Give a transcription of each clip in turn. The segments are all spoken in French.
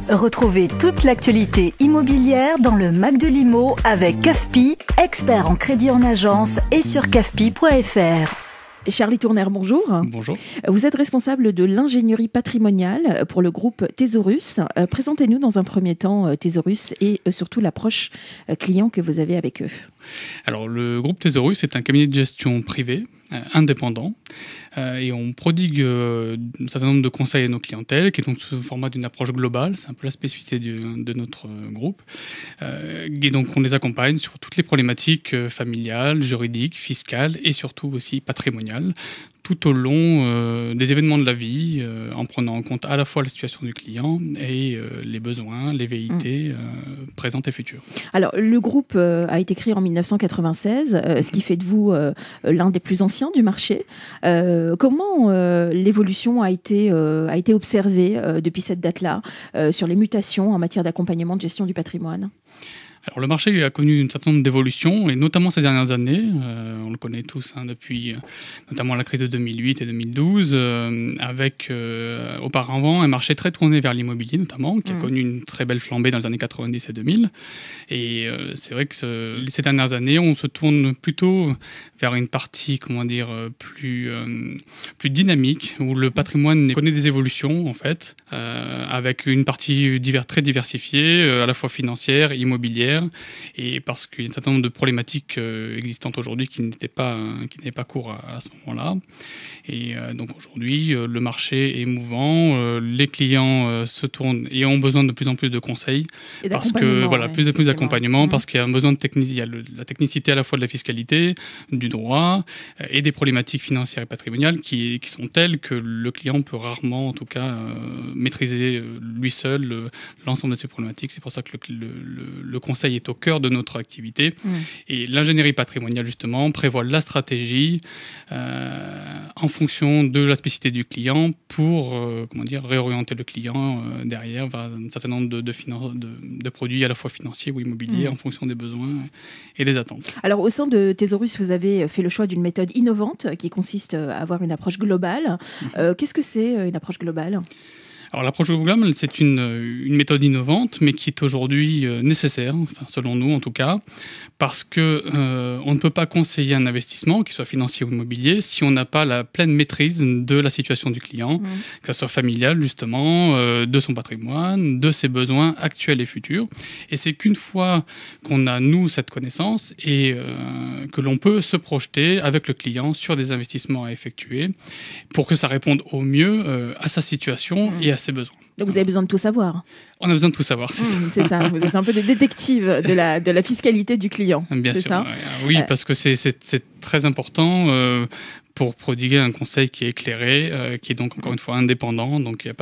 Retrouvez toute l'actualité immobilière dans le Mac de l'Immo avec CAFPI, expert en crédit en agence et sur cafpi.fr. Charlie Tourner, bonjour. Bonjour. Vous êtes responsable de l'ingénierie patrimoniale pour le groupe Thésaurus. Présentez-nous dans un premier temps Thésaurus et surtout l'approche client que vous avez avec eux. Alors, le groupe Thésaurus est un cabinet de gestion privé, indépendant, et on prodigue un certain nombre de conseils à nos clientèles, qui est donc sous le format d'une approche globale. C'est un peu la spécificité de notre groupe. Et donc, on les accompagne sur toutes les problématiques familiales, juridiques, fiscales et surtout aussi patrimoniales, tout au long des événements de la vie, en prenant en compte à la fois la situation du client et les besoins, les velléités présentes et futures. Alors, le groupe a été créé en 1996, ce qui fait de vous l'un des plus anciens du marché. Comment l'évolution a été observée depuis cette date-là sur les mutations en matière d'accompagnement de gestion du patrimoine ? Alors, le marché a connu un certain nombre d'évolutions, et notamment ces dernières années. On le connaît tous depuis notamment la crise de 2008 et 2012, avec auparavant un marché très tourné vers l'immobilier notamment, qui a connu une très belle flambée dans les années 90 et 2000. Et c'est vrai que ces dernières années, on se tourne plutôt vers une partie, plus dynamique, où le patrimoine connaît des évolutions, en fait, avec une partie très diversifiée, à la fois financière, immobilière, et parce qu'il y a un certain nombre de problématiques existantes aujourd'hui qui n'avaient pas cours à ce moment-là. Et donc aujourd'hui, le marché est mouvant, les clients se tournent et ont besoin de plus en plus de conseils, parce que plus et plus d'accompagnement, parce qu'il y a un besoin de il y a la technicité à la fois de la fiscalité, du droit et des problématiques financières et patrimoniales qui sont telles que le client peut rarement, en tout cas, maîtriser lui seul l'ensemble de ces problématiques. C'est pour ça que le conseil est au cœur de notre activité. Et l'ingénierie patrimoniale, justement, prévoit la stratégie en fonction de la spécificité du client pour réorienter le client derrière vers un certain nombre de produits à la fois financiers ou immobiliers en fonction des besoins et des attentes. Alors, au sein de Thésaurus, vous avez fait le choix d'une méthode innovante qui consiste à avoir une approche globale. Qu'est-ce que c'est une approche globale ? Alors, l'approche globale, c'est une méthode innovante, mais qui est aujourd'hui nécessaire, selon nous en tout cas, parce que on ne peut pas conseiller un investissement, qu'il soit financier ou immobilier, si on n'a pas la pleine maîtrise de la situation du client, que ce soit familial justement, de son patrimoine, de ses besoins actuels et futurs. Et c'est qu'une fois qu'on a, nous, cette connaissance, et que l'on peut se projeter avec le client sur des investissements à effectuer, pour que ça réponde au mieux à sa situation et à ses besoins. Donc vous avez besoin de tout savoir. On a besoin de tout savoir, c'est ça. C'est ça, vous êtes un peu des détectives de la fiscalité du client. Bien sûr, ça oui, parce que c'est très important pour prodiguer un conseil qui est éclairé, qui est donc encore une fois indépendant, donc il n'y a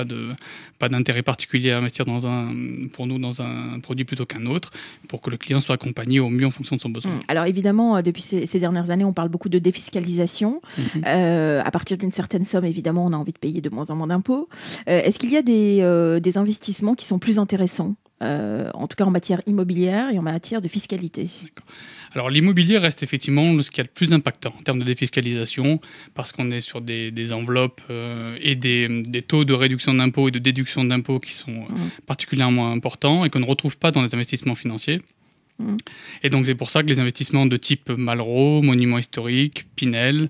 pas d'intérêt particulier à investir pour nous dans un produit plutôt qu'un autre, pour que le client soit accompagné au mieux en fonction de son besoin. Alors évidemment, depuis ces dernières années, on parle beaucoup de défiscalisation. À partir d'une certaine somme, évidemment, on a envie de payer de moins en moins d'impôts. Est-ce qu'il y a des investissements qui sont plus intéressants, en tout cas en matière immobilière et en matière de fiscalité ? D'accord. Alors l'immobilier reste effectivement ce qui est le plus impactant en termes de défiscalisation, parce qu'on est sur des enveloppes et des taux de réduction d'impôts et de déduction d'impôts qui sont particulièrement importants et qu'on ne retrouve pas dans les investissements financiers. Et donc c'est pour ça que les investissements de type Malraux, Monuments historiques, Pinel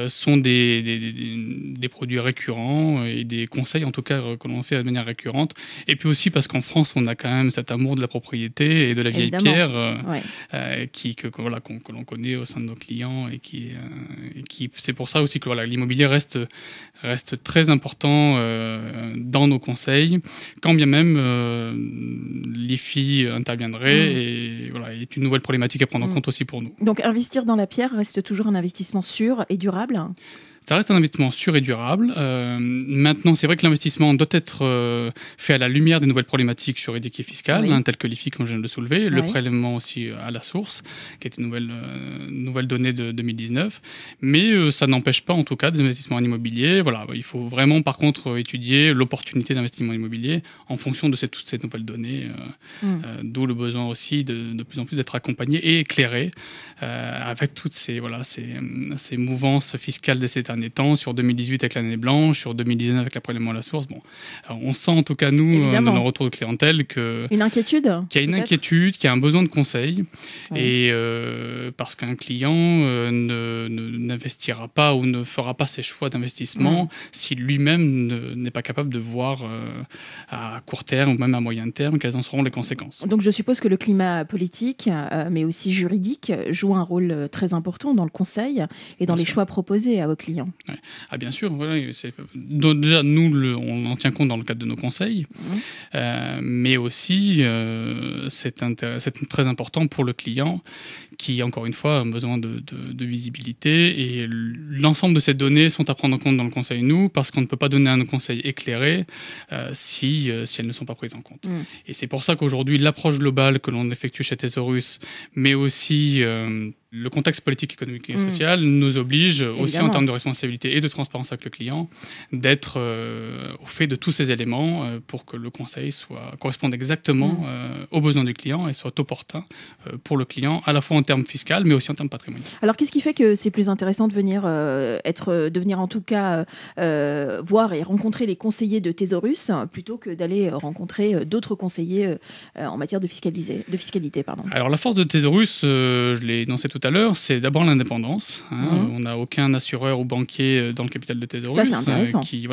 sont des produits récurrents et des conseils en tout cas que l'on fait de manière récurrente. Et puis aussi parce qu'en France on a quand même cet amour de la propriété et de la vieille pierre que l'on connaît au sein de nos clients et qui c'est pour ça aussi que l'immobilier reste très important dans nos conseils, quand bien même l'IFI interviendrait et est une nouvelle problématique à prendre en compte aussi pour nous. Donc investir dans la pierre reste toujours un investissement sûr et durable ? Ça reste un investissement sûr et durable. Maintenant, c'est vrai que l'investissement doit être fait à la lumière des nouvelles problématiques juridiques et fiscales, telles que l'IFI, comme je viens de le soulever, le prélèvement aussi à la source, qui est une nouvelle donnée de 2019. Mais ça n'empêche pas, en tout cas, des investissements en immobilier. Voilà, il faut vraiment, par contre, étudier l'opportunité d'investissement immobilier en fonction de toutes ces nouvelles données, d'où le besoin aussi de plus en plus d'être accompagné et éclairé avec toutes ces mouvances fiscales de ces un étang, sur 2018 avec l'année blanche, sur 2019 avec la prélèvement à la source. Bon, alors on sent en tout cas, nous, dans nos retours de clientèle, une inquiétude, qu'il y a une inquiétude, qu'il y a un besoin de conseil, et parce qu'un client n'investira pas ou ne fera pas ses choix d'investissement si lui-même n'est pas capable de voir à court terme ou même à moyen terme quelles en seront les conséquences. Donc je suppose que le climat politique, mais aussi juridique, joue un rôle très important dans le conseil et dans les choix proposés à vos clients. Ouais. Ah, bien sûr, voilà, déjà nous on en tient compte dans le cadre de nos conseils, mais aussi c'est très important pour le client qui, encore une fois, a besoin de visibilité, et l'ensemble de ces données sont à prendre en compte dans le conseil, parce qu'on ne peut pas donner un conseil éclairé si elles ne sont pas prises en compte. Et c'est pour ça qu'aujourd'hui, l'approche globale que l'on effectue chez Thésaurus, mais aussi le contexte politique, économique et social nous oblige aussi en termes de responsabilité et de transparence avec le client d'être au fait de tous ces éléments pour que le conseil corresponde exactement aux besoins du client et soit opportun pour le client, à la fois en termes fiscaux mais aussi en termes patrimoniaux. Alors qu'est-ce qui fait que c'est plus intéressant de venir en tout cas voir et rencontrer les conseillers de Thésaurus plutôt que d'aller rencontrer d'autres conseillers en matière de fiscalité, pardon. Alors la force de Thésaurus, je l'ai énoncé tout à l'heure, c'est d'abord l'indépendance. On n'a aucun assureur ou banquier dans le capital de Thésaurus. Ça, c'est intéressant. Qui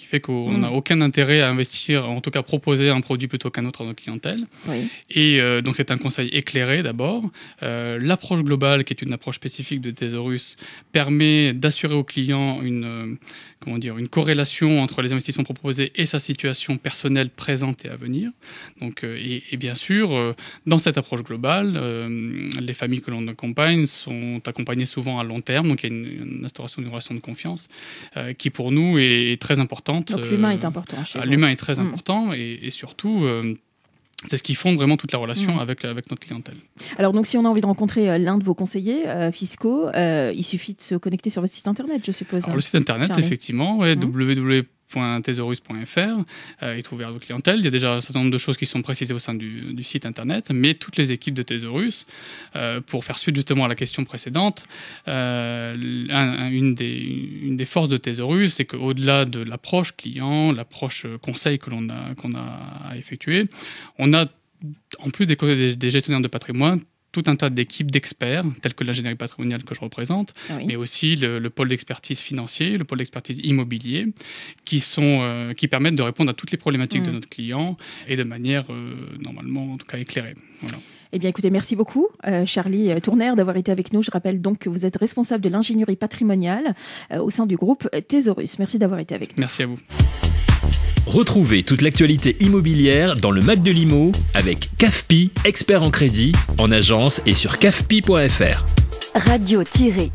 fait qu'on n'a aucun intérêt à investir, en tout cas proposer un produit plutôt qu'un autre à notre clientèle. Oui. Et donc c'est un conseil éclairé d'abord. L'approche globale, qui est une approche spécifique de Thésaurus, permet d'assurer au client une corrélation entre les investissements proposés et sa situation personnelle présente et à venir. Donc, et bien sûr, dans cette approche globale, les familles que l'on accompagne sont accompagnées souvent à long terme, donc il y a une instauration d'une relation de confiance qui pour nous est très importante. Donc l'humain est important chez vous. L'humain est très important, et surtout c'est ce qui fonde vraiment toute la relation avec notre clientèle. Alors donc si on a envie de rencontrer l'un de vos conseillers fiscaux, il suffit de se connecter sur votre site internet, je suppose. Alors le site internet, Charlie. Effectivement, www.thésaurus.fr est ouvert à votre clientèle. Il y a déjà un certain nombre de choses qui sont précisées au sein du site internet, mais toutes les équipes de Thésaurus, pour faire suite justement à la question précédente, une des forces de Thésaurus, c'est qu'au-delà de l'approche client, l'approche conseil qu'on a à effectuer, on a, en plus des gestionnaires de patrimoine, tout un tas d'équipes d'experts, telles que l'ingénierie patrimoniale que je représente, mais aussi le pôle d'expertise financier, le pôle d'expertise immobilier, qui permettent de répondre à toutes les problématiques de notre client et de manière, normalement, en tout cas, éclairée. Voilà. Eh bien, écoutez, merci beaucoup, Charlie Tournaire, d'avoir été avec nous. Je rappelle donc que vous êtes responsable de l'ingénierie patrimoniale au sein du groupe Thésaurus. Merci d'avoir été avec nous. Merci à vous. Retrouvez toute l'actualité immobilière dans le Mac de l'Imo avec CAFPI, expert en crédit, en agence et sur cafpi.fr. Radio-imo.fr